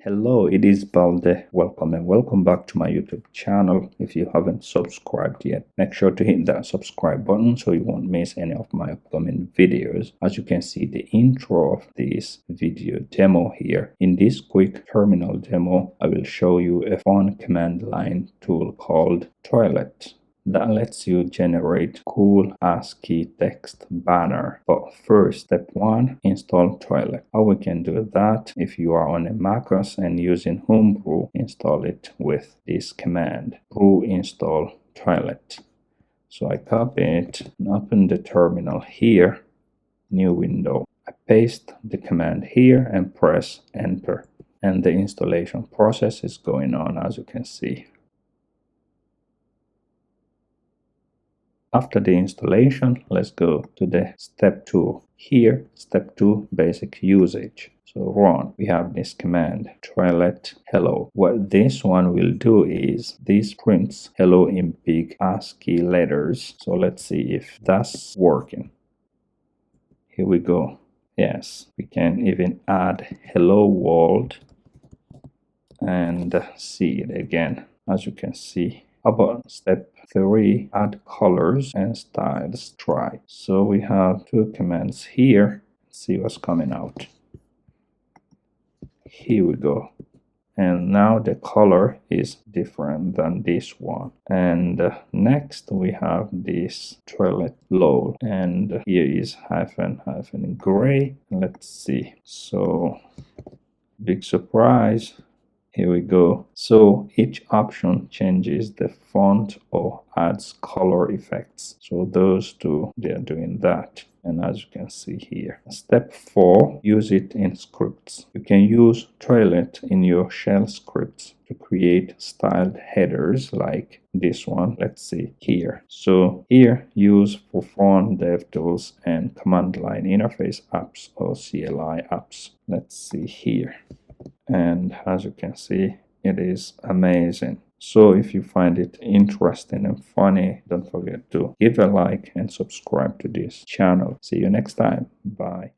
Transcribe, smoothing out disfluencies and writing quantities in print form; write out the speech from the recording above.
Hello, it is Balde. Welcome and welcome back to my YouTube channel. If you haven't subscribed yet, make sure to hit that subscribe button so you won't miss any of my upcoming videos. As you can see, the intro of this video demo here. In this quick terminal demo, I will show you a fun command line tool called Toilet that lets you generate cool ASCII text banner. But first, step 1, install Toilet. How we can do that? If you are on a macOS and using Homebrew, install it with this command, brew install Toilet. So I copy it and open the terminal here, new window. I paste the command here and press enter. And the installation process is going on, as you can see. After the installation, let's go to the step 2. Here, step 2, basic usage. So run, we have this command, toilet hello. What this one will do is, this prints hello in big ASCII letters. So let's see if that's working. Here we go. Yes, we can even add hello world and see it again, as you can see. About step 3, add colors and styles. Try. So we have 2 commands here. Let's see what's coming out. Here we go. And now the color is different than this one. And next we have this toilet low. And here is hyphen gray. Let's see. So big surprise. Here we go. So each option changes the font or adds color effects. So those two, they are doing that. And as you can see here. Step 4, use it in scripts. You can use Toilet in your shell scripts to create styled headers like this one. Let's see here. So here, use for fun DevTools and command line interface apps or CLI apps. Let's see here. And as you can see, it is amazing. So if you find it interesting and funny, don't forget to give a like and subscribe to this channel. See you next time. Bye.